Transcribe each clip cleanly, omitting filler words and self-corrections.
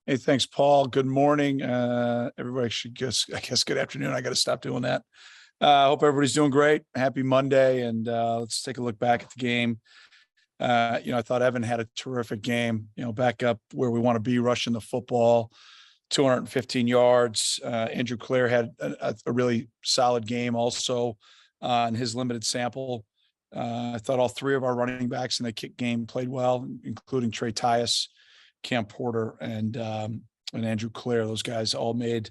Hey, thanks, Paul. Good morning. Everybody should I guess good afternoon. I got to stop doing that. Hope everybody's doing great. Happy Monday. And let's take a look back at the game. I thought Evan had a terrific game, back up where we want to be, rushing the football, 215 yards. Andrew Clare had a really solid game also in his limited sample. I thought all three of our running backs in the kick game played well, including Trey Tyus, Cam Porter, and Andrew Clare. Those guys all made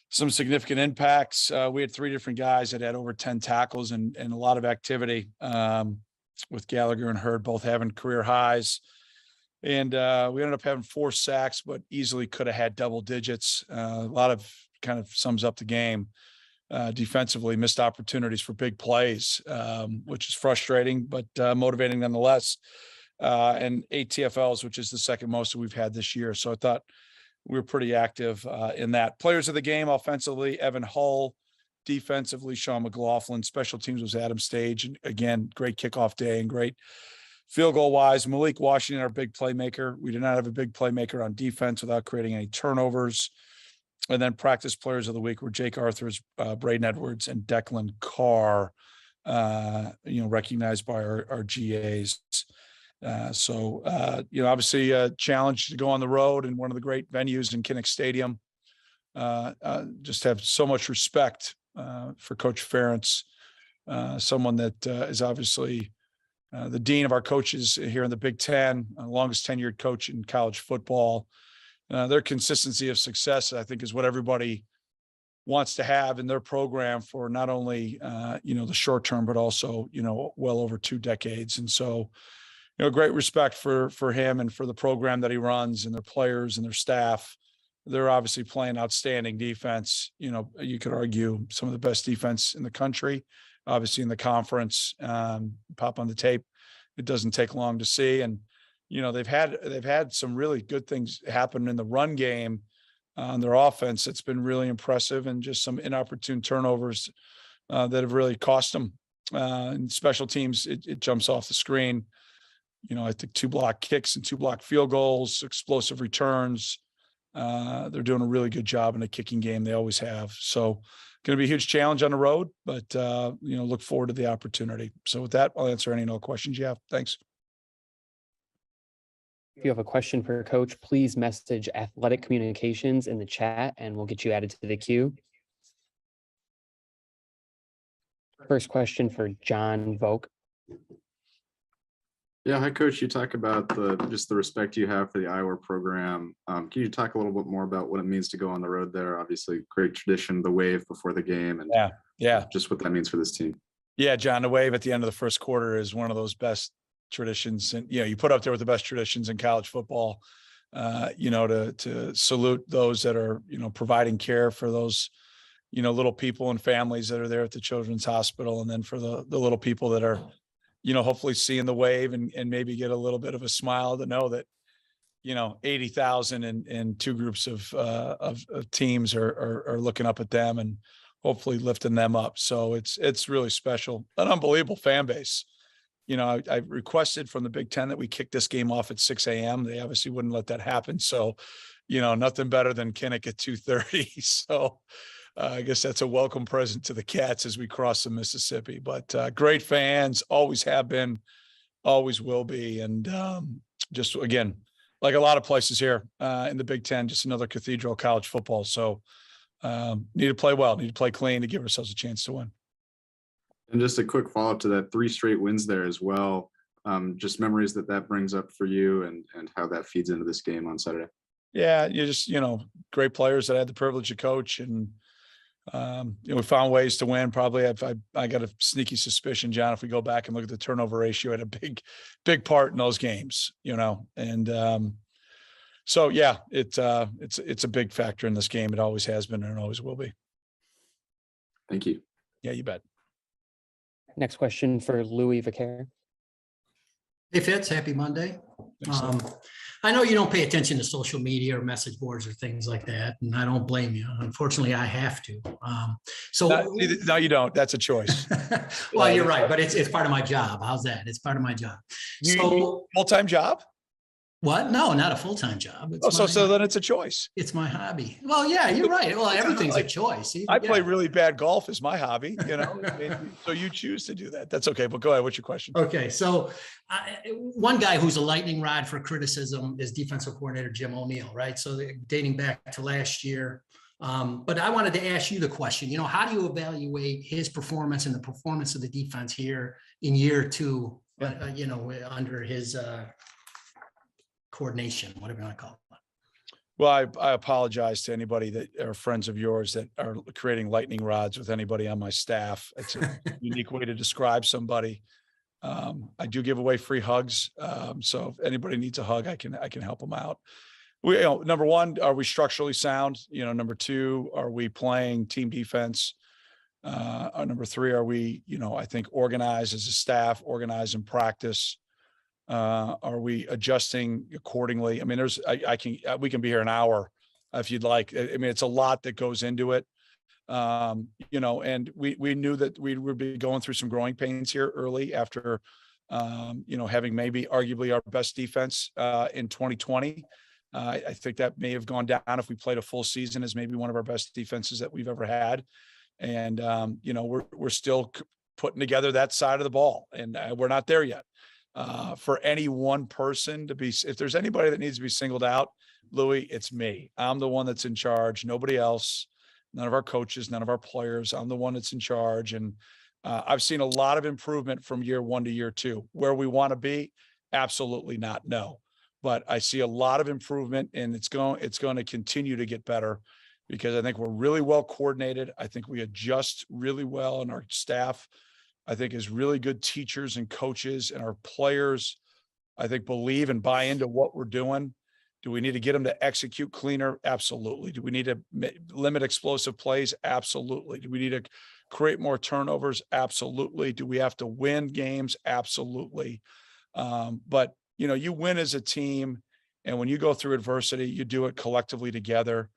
some significant impacts. We had three different guys that had over 10 tackles and a lot of activity, with Gallagher and Hurd both having career highs. And we ended up having 4 sacks, but easily could have had double digits. A lot of kind of sums up the game. Defensively, missed opportunities for big plays, which is frustrating, but motivating nonetheless. And 8 TFLs, which is the second most that we've had this year. So I thought we were pretty active in that. Players of the game: offensively, Evan Hull; defensively, Sean McLaughlin; special teams was Adam Stage. And again, great kickoff day and great field goal wise. Malik Washington, our big playmaker. We did not have a big playmaker on defense without creating any turnovers. And then practice players of the week were Jake Arthurs, Braden Edwards, and Declan Carr, recognized by our GAs. Obviously a challenge to go on the road in one of the great venues in Kinnick Stadium. Just have so much respect for Coach Ferentz, someone that is obviously the dean of our coaches here in the Big Ten, longest tenured coach in college football. Their consistency of success, I think, is what everybody wants to have in their program for not only, the short term, but also, well over 2 decades. And so, great respect for him and for the program that he runs and their players and their staff. They're obviously playing outstanding defense. You could argue some of the best defense in the country, obviously in the conference. Pop on the tape. It doesn't take long to see. And, they've had some really good things happen in the run game on their offense. It's been really impressive, and just some inopportune turnovers that have really cost them. And special teams, it jumps off the screen. I think 2 block kicks and 2 block field goals, explosive returns. They're doing a really good job in the kicking game. They always have. So going to be a huge challenge on the road, but, look forward to the opportunity. So with that, I'll answer any and all questions you have. Thanks. If you have a question for Coach, please message Athletic Communications in the chat and we'll get you added to the queue. First question for John Vogt. Yeah, hi, Coach. You talk about the respect you have for the Iowa program. Can you talk a little bit more about what it means to go on the road there? Obviously, great tradition, the wave before the game, and just what that means for this team. Yeah, John, the wave at the end of the first quarter is one of those best traditions, and you put up there with the best traditions in college football. To salute those that are providing care for those little people and families that are there at the Children's Hospital, and then for the little people that are hopefully seeing the wave and maybe get a little bit of a smile to know that 80,000 and 2 groups of teams are looking up at them and hopefully lifting them up. So it's really special, an unbelievable fan base. I requested from the Big Ten that we kick this game off at 6 a.m. They obviously wouldn't let that happen. So, nothing better than Kinnick at 2:30. So I guess that's a welcome present to the Cats as we cross the Mississippi. But great fans, always have been, always will be. And just, again, like a lot of places here in the Big Ten, just another cathedral of college football. So need to play well, need to play clean to give ourselves a chance to win. And just a quick follow-up to that, 3 straight wins there as well. Just memories that brings up for you and how that feeds into this game on Saturday. Yeah, you just, great players that I had the privilege to coach, and we found ways to win. Probably I got a sneaky suspicion, John, if we go back and look at the turnover ratio, had a big part in those games, and so yeah, it's a big factor in this game. It always has been and it always will be. Thank you. Yeah, you bet. Next question for Louis Vicaire. Hey, Fitz, happy Monday. I know you don't pay attention to social media or message boards or things like that, and I don't blame you. Unfortunately, I have to. No, you don't. That's a choice. Well, you're right, but it's part of my job. How's that? It's part of my job. So full-time job? What? No, not a full-time job. Oh, so then it's a choice. It's my hobby. Well, yeah, you're right. Well, everything's a choice. I play really bad golf as my hobby, so you choose to do that. That's okay. But go ahead. What's your question? Okay. So one guy who's a lightning rod for criticism is defensive coordinator Jim O'Neill, right? So dating back to last year. But I wanted to ask you the question, how do you evaluate his performance and the performance of the defense here in year two, under his coordination, whatever you want to call it? Well, I apologize to anybody that are friends of yours that are creating lightning rods with anybody on my staff. It's a unique way to describe somebody. I do give away free hugs. So if anybody needs a hug, I can help them out. Number one, are we structurally sound? Number two, are we playing team defense? Number three, are we, I think organized as a staff, organized in practice? Are we adjusting accordingly? I mean, we can be here an hour if you'd like. I mean, it's a lot that goes into it. And we knew that we would be going through some growing pains here early after, having maybe arguably our best defense in 2020. I think that may have gone down if we played a full season as maybe one of our best defenses that we've ever had. And, we're still putting together that side of the ball, and we're not there yet. For any one person to be, if there's anybody that needs to be singled out, Louis, it's me. I'm the one that's in charge. Nobody else, none of our coaches, none of our players. I'm the one that's in charge. And I've seen a lot of improvement from year one to year two. Where we want to be, absolutely not. No, but I see a lot of improvement, and it's going to continue to get better because I think we're really well coordinated. I think we adjust really well, and our staff, I think, is really good teachers and coaches, and our players, I think, believe and buy into what we're doing. Do we need to get them to execute cleaner? Absolutely. Do we need to limit explosive plays? Absolutely. Do we need to create more turnovers? Absolutely. Do we have to win games? Absolutely. But, you win as a team, and when you go through adversity, you do it collectively together.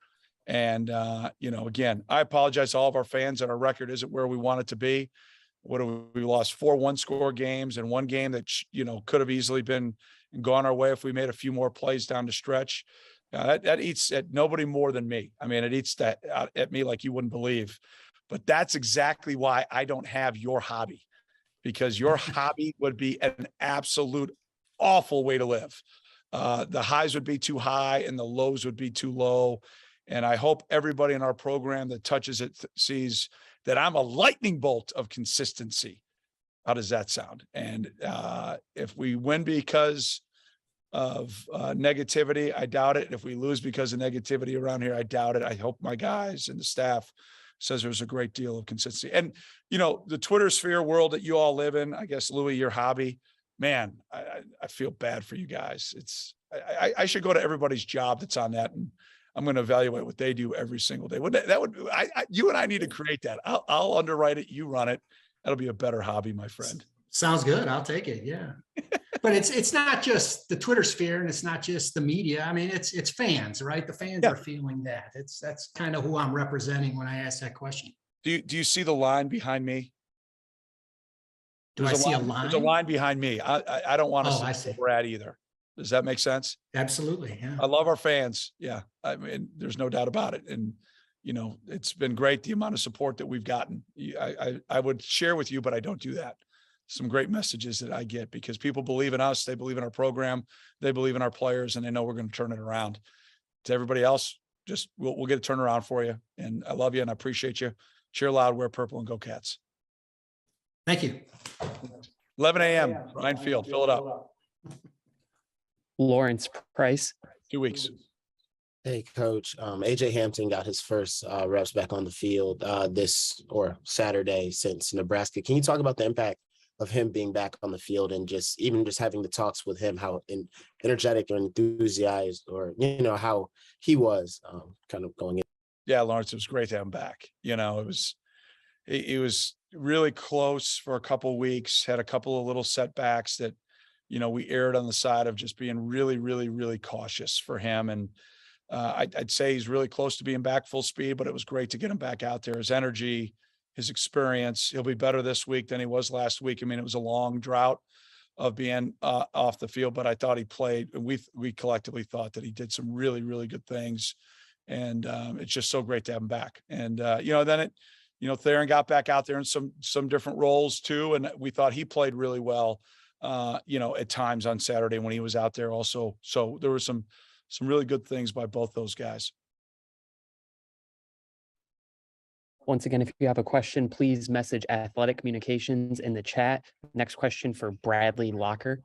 And, again, I apologize to all of our fans that our record isn't where we want it to be. What have we lost? 4 one-score games, and one game that, could have easily been gone our way if we made a few more plays down the stretch. That eats at nobody more than me. I mean, it eats that at me like you wouldn't believe. But that's exactly why I don't have your hobby, because your hobby would be an absolute awful way to live. The highs would be too high and the lows would be too low. And I hope everybody in our program that touches it sees that I'm a lightning bolt of consistency. How does that sound? And if we win because of negativity, I doubt it. If we lose because of negativity around here, I doubt it. I hope my guys and the staff says there's a great deal of consistency. And, the Twitter sphere world that you all live in, I guess, Louis, your hobby, man, I feel bad for you guys. I should go to everybody's job that's on that, and I'm going to evaluate what they do every single day. You and I need to create that. I'll underwrite it. You run it. That'll be a better hobby, my friend. Sounds good. I'll take it. Yeah. But it's not just the Twitter sphere, and it's not just the media. I mean, it's fans, right? The fans are feeling that. That's kind of who I'm representing when I ask that question. Do you see the line behind me? I see a line? There's a line behind me. I don't want to see Brad either. Does that make sense? Absolutely. Yeah. I love our fans. Yeah. I mean, there's no doubt about it. And, it's been great, the amount of support that we've gotten. I would share with you, but I don't do that. Some great messages that I get because people believe in us. They believe in our program. They believe in our players, and they know we're going to turn it around. To everybody else, just we'll get a turnaround for you. And I love you and I appreciate you. Cheer loud, wear purple, and go Cats. Thank you. 11 a.m. Ryan Field, fill it up. Lawrence Price. 2 weeks. Hey, Coach. AJ Hampton got his first reps back on the field Saturday since Nebraska. Can you talk about the impact of him being back on the field and just having the talks with him, how energetic or enthusiastic or, how he was kind of going in? Yeah, Lawrence, it was great to have him back. It was really close for a couple of weeks, had a couple of little setbacks that, we erred on the side of just being really, really, really cautious for him. And I'd say he's really close to being back full speed, but it was great to get him back out there. His energy, his experience, he'll be better this week than he was last week. I mean, it was a long drought of being off the field, but I thought he played. We collectively thought that he did some really, really good things. And it's just so great to have him back. And, then Theron got back out there in some different roles too. And we thought he played really well, at times on Saturday when he was out there also. So there were some really good things by both those guys. Once again, if you have a question, please message Athletic Communications in the chat. Next question for Bradley Locker.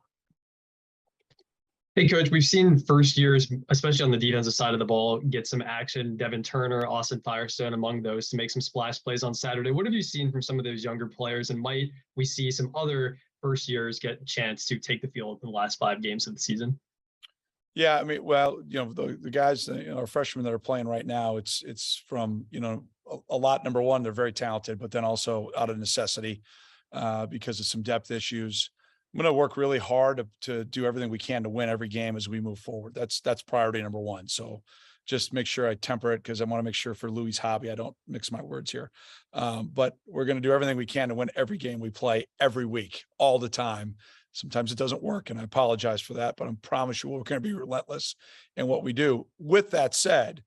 Hey, Coach, we've seen first years, especially on the defensive side of the ball, get some action. Devin Turner, Austin Firestone among those to make some splash plays on Saturday. What have you seen from some of those younger players? And might we see some other first years get a chance to take the field in the last 5 games of the season? Yeah, I mean, well, the guys, our freshmen that are playing right now, it's from, a lot. Number one, they're very talented, but then also out of necessity because of some depth issues. I'm going to work really hard to do everything we can to win every game as we move forward. That's priority number one. So just make sure I temper it because I want to make sure for Louis' hobby, I don't mix my words here. But we're going to do everything we can to win every game we play every week, all the time. Sometimes it doesn't work, and I apologize for that, but I promise you we're going to be relentless in what we do. With that said,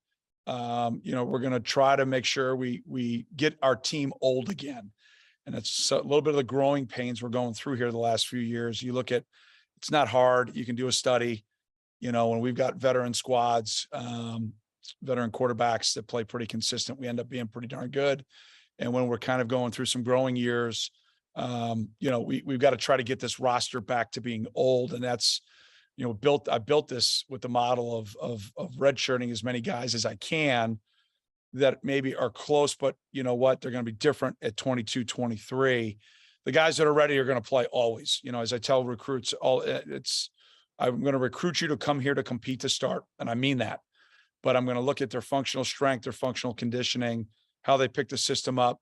we're going to try to make sure we get our team old again. And it's a little bit of the growing pains we're going through here the last few years. You look at, it's not hard. You can do a study, when we've got veteran squads, veteran quarterbacks that play pretty consistent, we end up being pretty darn good. And when we're kind of going through some growing years, we've got to try to get this roster back to being old. And that's, I built this with the model of redshirting as many guys as I can that maybe are close, but you know what? They're going to be different at 22, 23. The guys that are ready are going to play always. As I tell recruits, I'm going to recruit you to come here to compete to start. And I mean that, but I'm going to look at their functional strength, their functional conditioning, how they pick the system up.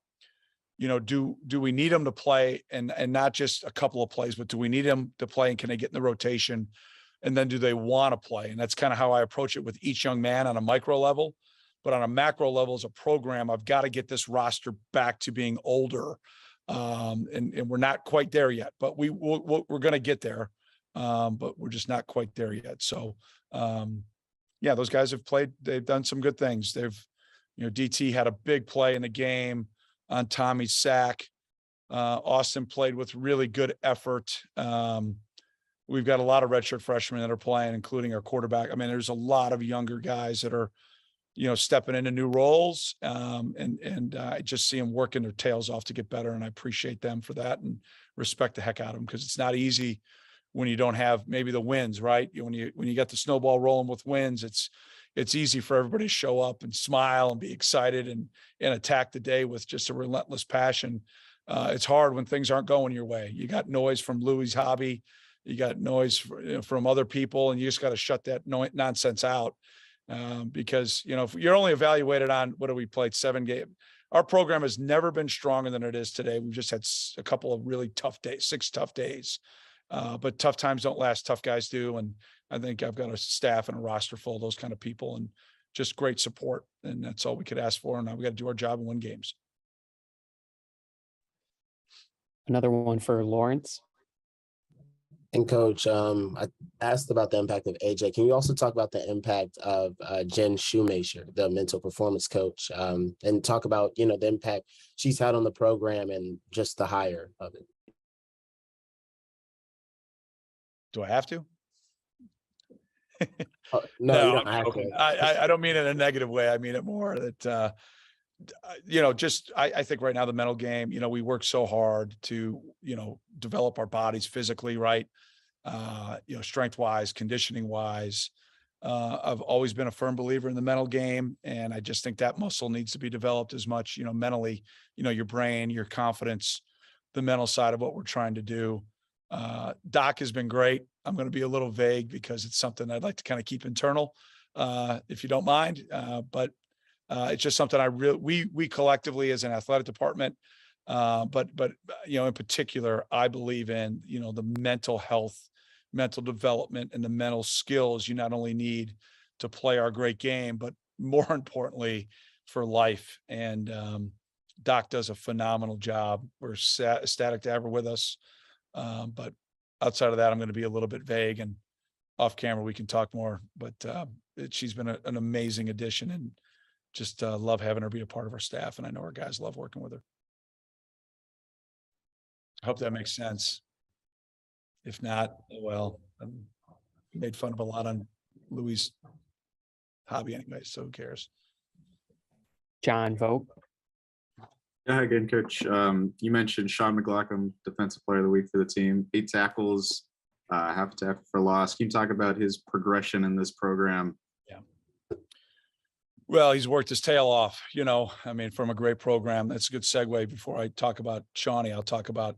Do we need them to play and not just a couple of plays, but do we need them to play and can they get in the rotation? And then do they want to play? And that's kind of how I approach it with each young man on a micro level. But on a macro level as a program, I've got to get this roster back to being older. And we're not quite there yet, but we're going to get there. But we're just not quite there yet. So, those guys have played. They've done some good things. DT had a big play in the game on Tommy's sack. Austin played with really good effort. We've got a lot of redshirt freshmen that are playing, including our quarterback. I mean, there's a lot of younger guys that are, stepping into new roles. And I just see them working their tails off to get better. And I appreciate them for that and respect the heck out of them because it's not easy when you don't have maybe the wins, right? When you get the snowball rolling with wins, it's easy for everybody to show up and smile and be excited and attack the day with just a relentless passion. It's hard when things aren't going your way. You got noise from Louis' hobby. You got noise from other people, and you just got to shut that nonsense out. Because, if you're only evaluated on what have we played 7 games, our program has never been stronger than it is today. We've just had a couple of really tough days, 6 tough days. But tough times don't last. Tough guys do. And I think I've got a staff and a roster full of those kind of people and just great support. And that's all we could ask for. And now we got to do our job and win games. Another one for Lawrence. And Coach, I asked about the impact of AJ. Can you also talk about the impact of Jen Shoemaker, the mental performance coach, and talk about, the impact she's had on the program and just the hire of it? Do I have to? No, you don't have to. I don't mean it in a negative way. I mean it more that, I think right now the mental game, we work so hard to, develop our bodies physically, right? Strength wise, conditioning wise. I've always been a firm believer in the mental game. And I just think that muscle needs to be developed as much, mentally, your brain, your confidence, the mental side of what we're trying to do. Doc has been great. I'm going to be a little vague because it's something I'd like to kind of keep internal, if you don't mind. But it's just something we collectively as an athletic department, but in particular, I believe in, the mental health, mental development, and the mental skills you not only need to play our great game, but more importantly for life. And Doc does a phenomenal job. We're ecstatic to have her with us. But outside of that, I'm going to be a little bit vague, and off camera we can talk more. But she's been an amazing addition, and just love having her be a part of our staff. And I know our guys love working with her. I hope that makes sense. If not, well, I made fun of a lot on Louis' hobby anyway, so who cares? John, vote. Yeah, again, Coach. You mentioned Sean McLaughlin, Defensive Player of the Week for the team, 8 tackles, half a tackle for loss. Can you talk about his progression in this program? Yeah. Well, he's worked his tail off, from a great program. That's a good segue. Before I talk about Shawnee, I'll talk about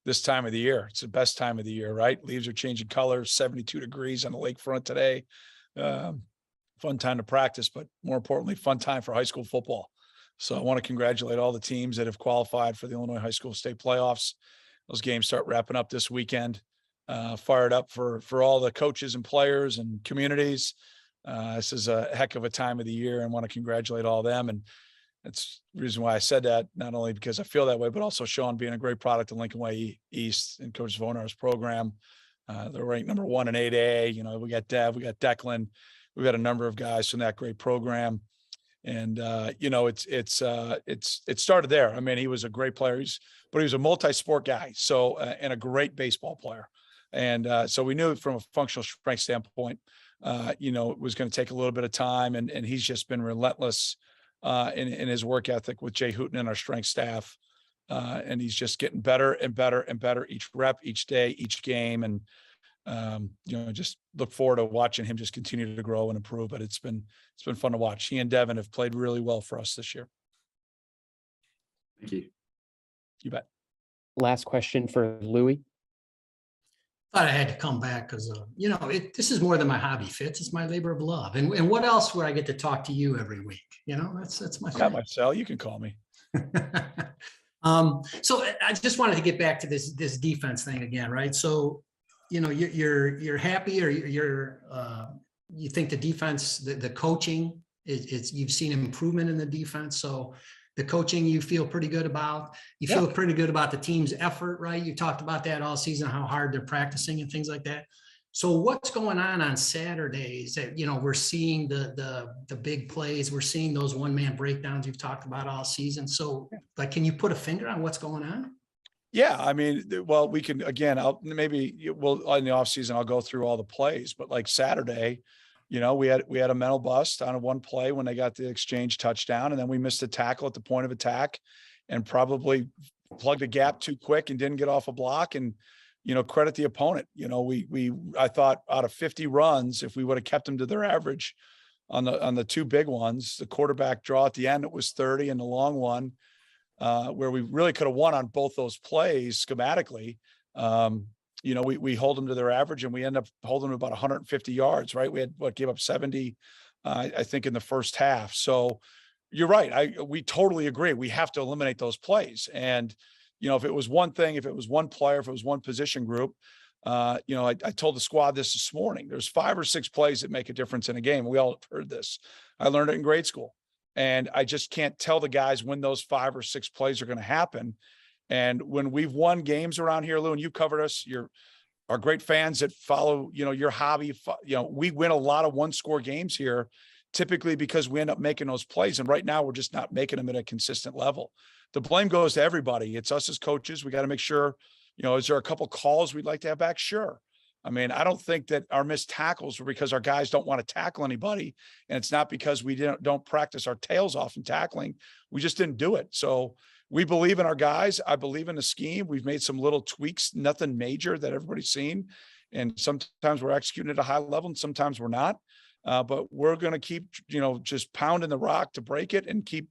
this time of the year. It's the best time of the year, right? Leaves are changing colors, 72 degrees on the lakefront today. Fun time to practice, but more importantly, fun time for high school football. So I want to congratulate all the teams that have qualified for the Illinois High School State Playoffs. Those games start wrapping up this weekend. Fired up for all the coaches and players and communities. This is a heck of a time of the year, and want to congratulate all of them. And that's the reason why I said that, not only because I feel that way, but also Sean being a great product of Lincoln Way East and Coach Vonar's program. They're ranked number 1 in 8A. We got Dev, we got Declan, we got a number of guys from that great program. And it started there. I mean, he was a great player, but he was a multi-sport guy. So, and a great baseball player. And so we knew from a functional strength standpoint, it was going to take a little bit of time, and he's just been relentless in his work ethic with Jay Hooten and our strength staff. And he's just getting better and better and better each rep, each day, each game. And, just look forward to watching him just continue to grow and improve. But it's been fun to watch. He and Devin have played really well for us this year. Thank you. You bet. Last question for Louis. Thought I had to come back because, this is more than my hobby, Fitz. It's my labor of love. And what else would I get to talk to you every week? That's my thing. Got my cell. You can call me. So I just wanted to get back to this defense thing again, right? So, you're happy, or you think the defense, the coaching it's you've seen improvement in the defense. So the coaching you feel pretty good about. You feel pretty good about the team's effort, right? You talked about that all season, how hard they're practicing and things like that. So what's going on Saturdays that, we're seeing the big plays, we're seeing those one-man breakdowns you've talked about all season. So can you put a finger on what's going on? Yeah. I mean, well, we can, again, in the off season, I'll go through all the plays, but like Saturday, we had a mental bust on one play when they got the exchange touchdown, and then we missed a tackle at the point of attack and probably plugged a gap too quick and didn't get off a block. And, credit the opponent. I thought out of 50 runs, if we would have kept them to their average on the 2 big ones, the quarterback draw at the end, it was 30, and the long one, where we really could have won on both those plays schematically. We hold them to their average, and we end up holding them about 150 yards, right? We gave up 70, I think, in the first half. So you're right. We totally agree. We have to eliminate those plays. And, if it was one thing, if it was one player, if it was one position group, I told the squad this morning, there's 5 or 6 plays that make a difference in a game. We all heard this. I learned it in grade school, and I just can't tell the guys when those 5 or 6 plays are going to happen. And when we've won games around here, Lou, and you covered us, our great fans that follow, your hobby, we win a lot of 1-score games here, typically because we end up making those plays. And right now we're just not making them at a consistent level. The blame goes to everybody. It's us as coaches. We got to make sure, is there a couple calls we'd like to have back? Sure. I mean, I don't think that our missed tackles were because our guys don't want to tackle anybody. And it's not because we don't practice our tails off in tackling. We just didn't do it. So we believe in our guys. I believe in the scheme. We've made some little tweaks, nothing major that everybody's seen. And sometimes we're executing at a high level and sometimes we're not. But we're going to keep, just pounding the rock to break it and keep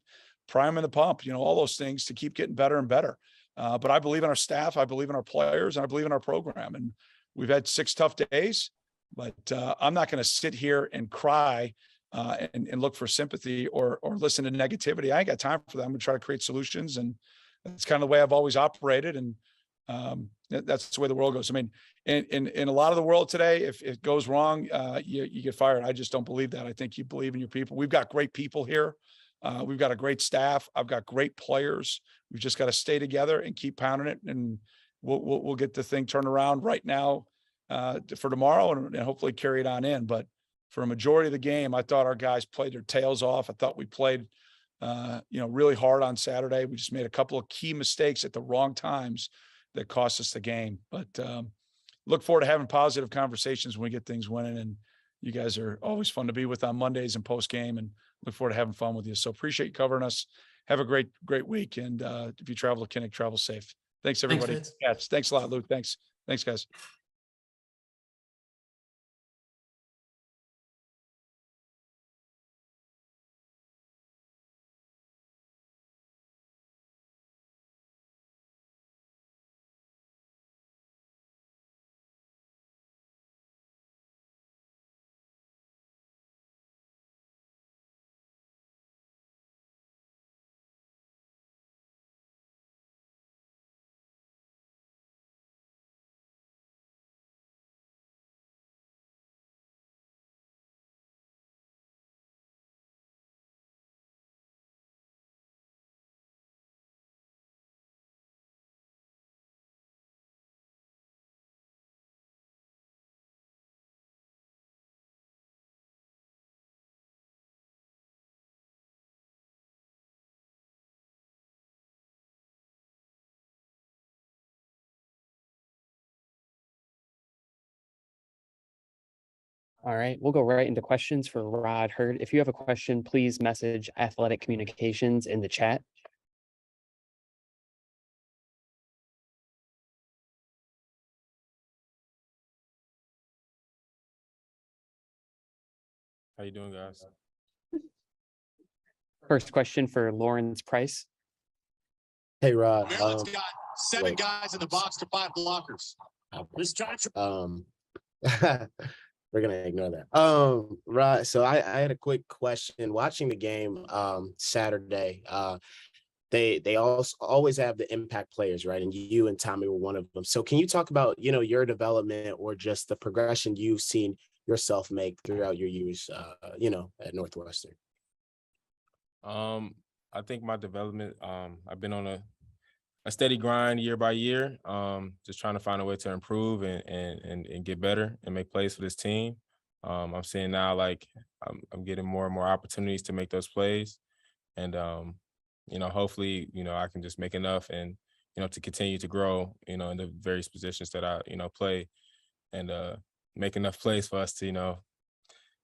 priming the pump, all those things to keep getting better and better. But I believe in our staff. I believe in our players, and I believe in our program. And we've had 6 tough days, but I'm not going to sit here and cry and look for sympathy or listen to negativity. I ain't got time for that. I'm going to try to create solutions. And that's kind of the way I've always operated. And that's the way the world goes. I mean, in a lot of the world today, if it goes wrong, you get fired. I just don't believe that. I think you believe in your people. We've got great people here. We've got a great staff. I've got great players. We've just got to stay together and keep pounding it. And we'll get the thing turned around right now for tomorrow and hopefully carry it on in. But for a majority of the game, I thought our guys played their tails off. I thought we played, really hard on Saturday. We just made a couple of key mistakes at the wrong times that cost us the game. But look forward to having positive conversations when we get things winning. And you guys are always fun to be with on Mondays and post game, and look forward to having fun with you. So appreciate you covering us. Have a great week. And if you travel to Kinnick, travel safe. Thanks, everybody. Thanks a lot, Luke. Thanks, guys. All right, we'll go right into questions for Rod Hurd. If you have a question, please message Athletic Communications in the chat. How you doing, guys? First question for Lawrence Price. Hey, Rod. Maryland's got 7 guys in the box to 5 blockers. We're gonna ignore that. Right. So I had a quick question. Watching the game Saturday, they also always have the impact players, right? And you and Tommy were one of them. So can you talk about, your development or just the progression you've seen yourself make throughout your years, at Northwestern? I think my development, I've been on a steady grind year by year, just trying to find a way to improve and get better and make plays for this team. I'm seeing now, like, I'm getting more and more opportunities to make those plays. And, hopefully, I can just make enough and, to continue to grow, in the various positions that I, play and make enough plays for us to,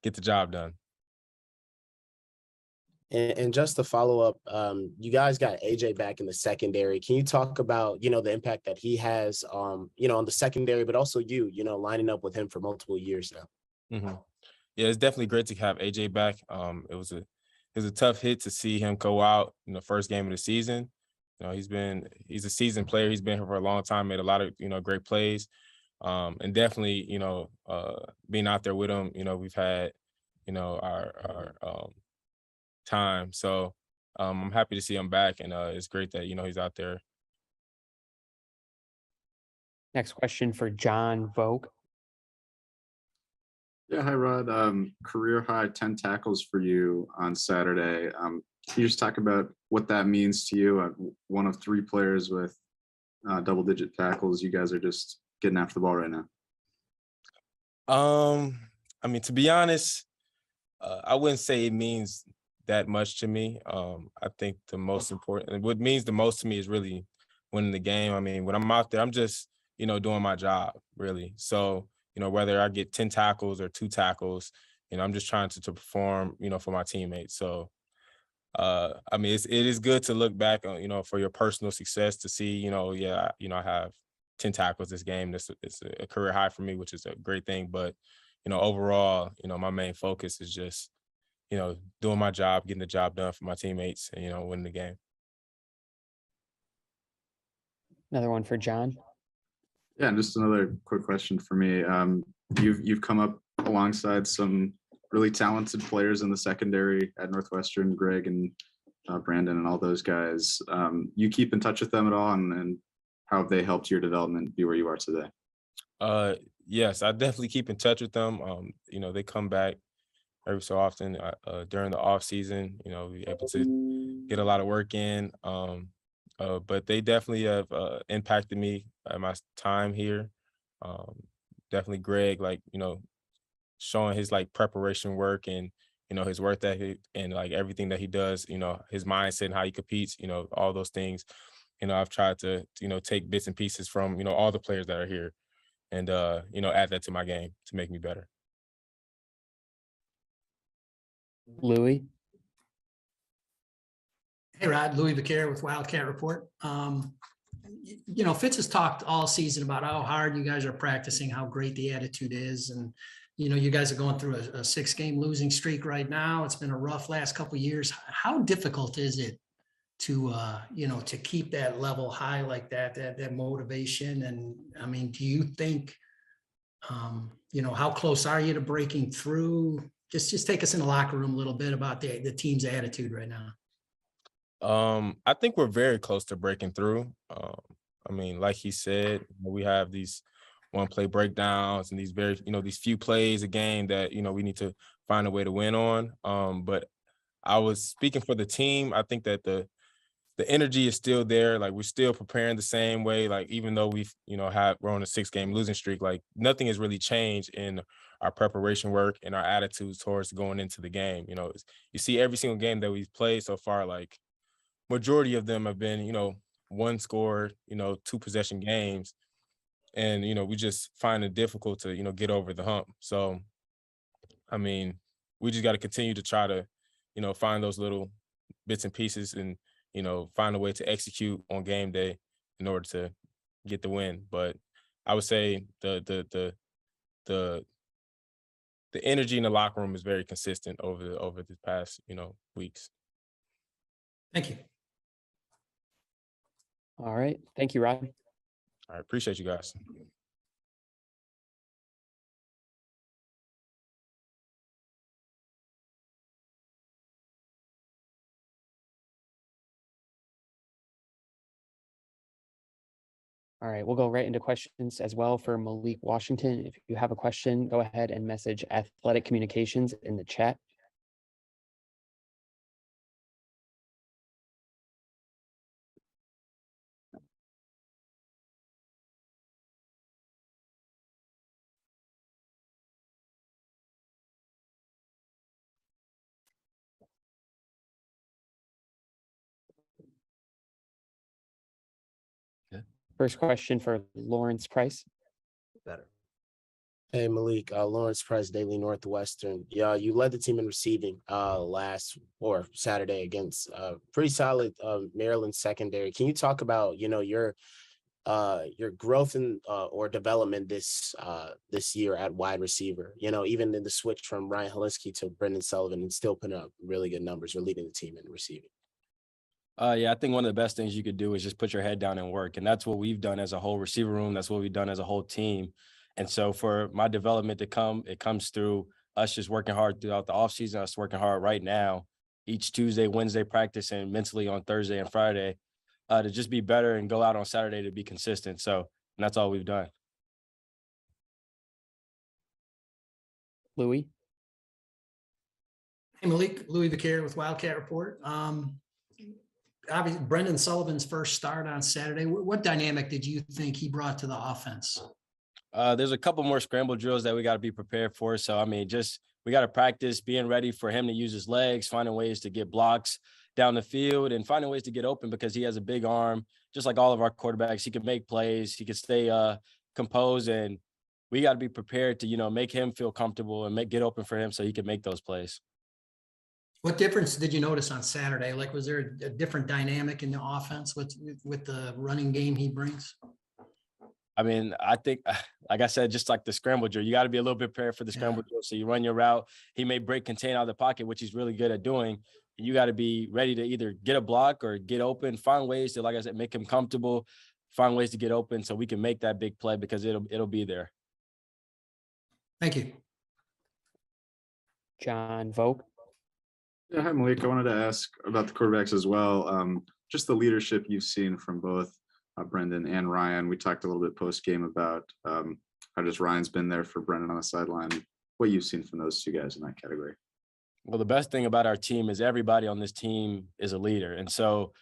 get the job done. And just to follow up, you guys got AJ back in the secondary. Can you talk about, the impact that he has, on the secondary, but also lining up with him for multiple years now? Mm-hmm. Yeah, it's definitely great to have AJ back. It was a tough hit to see him go out in the first game of the season. He's a seasoned player. He's been here for a long time, made a lot of, great plays. And definitely, being out there with him, we've had, our time. So I'm happy to see him back, and it's great that he's out there. Next question for John Vogt. Yeah, hi Rod. Career high 10 tackles for you on Saturday. Can you just talk about what that means to you? One of 3 players with double-digit tackles. You guys are just getting after the ball right now. To be honest, I wouldn't say it means that much to me. I think what means the most to me is really winning the game. When I'm out there, I'm just, doing my job, really. So, whether I get 10 tackles or 2 tackles, I'm just trying to perform, for my teammates. So, it is good to look back on, for your personal success to see, I have 10 tackles this game. It's a career high for me, which is a great thing. But, overall, my main focus is just, doing my job, getting the job done for my teammates and, winning the game. Another one for John. Yeah, and just another quick question for me. You've come up alongside some really talented players in the secondary at Northwestern, Greg and Brandon and all those guys. You keep in touch with them at all, and how have they helped your development be where you are today? Yes, I definitely keep in touch with them. They come back every so often during the off season. We're able to get a lot of work in. but they definitely have impacted me at my time here. Definitely Greg, like, showing his like preparation work and, his work ethic and like everything that he does, his mindset and how he competes, all those things. I've tried to, take bits and pieces from, all the players that are here and, add that to my game to make me better. Louis. Hey, Rod, Louis Vaquer with Wildcat Report. Fitz has talked all season about how hard you guys are practicing, how great the attitude is. And, you guys are going through a 6-game losing streak right now. It's been a rough last couple of years. How difficult is it to, to keep that level high like that motivation? And I mean, do you think, how close are you to breaking through? Just take us in the locker room a little bit about the team's attitude right now. I think we're very close to breaking through. I mean, like he said, we have these one-play breakdowns and these very, these few plays a game that, we need to find a way to win on. But I was speaking for the team. I think that the energy is still there. Like, we're still preparing the same way. Like, even though we're on a 6-game losing streak, like nothing has really changed in our preparation work and our attitudes towards going into the game. You see every single game that we've played so far, like majority of them have been, one score, 2 possession games. And, we just find it difficult to, get over the hump. So, I mean, we just got to continue to try to, find those little bits and pieces and, find a way to execute on game day in order to get the win. But I would say the energy in the locker room is very consistent over the past, weeks. Thank you. All right. Thank you, Rod. I appreciate you guys. All right, we'll go right into questions as well for Malik Washington. If you have a question, go ahead and message Athletic Communications in the chat. First question for Lawrence Price. Better. Hey, Malik, Lawrence Price, Daily Northwestern. Yeah, you led the team in receiving Saturday against pretty solid Maryland secondary. Can you talk about, your growth in or development this year at wide receiver, even in the switch from Ryan Helinski to Brendan Sullivan and still putting up really good numbers or leading the team in receiving? Yeah, I think one of the best things you could do is just put your head down and work. And that's what we've done as a whole receiver room. That's what we've done as a whole team. And so for my development to come, it comes through us just working hard throughout the offseason, us working hard right now, each Tuesday, Wednesday practice, and mentally on Thursday and Friday to just be better and go out on Saturday to be consistent. So and that's all we've done. Louis. Hey, Malik, Louis Vaquer with Wildcat Report. Obviously, Brendan Sullivan's first start on Saturday. What dynamic did you think he brought to the offense? There's a couple more scramble drills that we got to be prepared for. So, I mean, we got to practice being ready for him to use his legs, finding ways to get blocks down the field and finding ways to get open because he has a big arm, just like all of our quarterbacks. He can make plays. He can stay composed, and we got to be prepared to, make him feel comfortable and get open for him so he can make those plays. What difference did you notice on Saturday? Like, was there a different dynamic in the offense with the running game he brings? I mean, I think, like I said, just like the scramble drill, you got to be a little bit prepared for the scramble drill. So you run your route. He may break contain out of the pocket, which he's really good at doing. You got to be ready to either get a block or get open, find ways to, like I said, make him comfortable, find ways to get open so we can make that big play because it'll be there. Thank you. John Vogt. Yeah, hi, Malik. I wanted to ask about the quarterbacks as well. Just the leadership you've seen from both Brendan and Ryan. We talked a little bit post-game about how just Ryan's been there for Brendan on the sideline. What you've seen from those two guys in that category? Well, the best thing about our team is everybody on this team is a leader. And so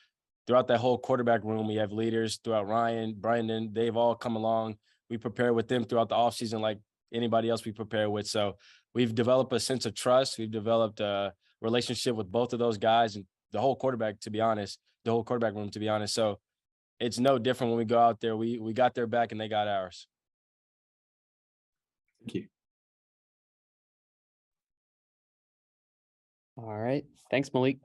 throughout that whole quarterback room, we have leaders throughout Ryan, Brandon, they've all come along. We prepare with them throughout the offseason like anybody else we prepare with. So we've developed a sense of trust. We've developed a relationship with both of those guys and the whole quarterback, to be honest, the whole quarterback room, to be honest. So it's no different when we go out there. We got their back and they got ours. Thank you. All right. Thanks, Malik.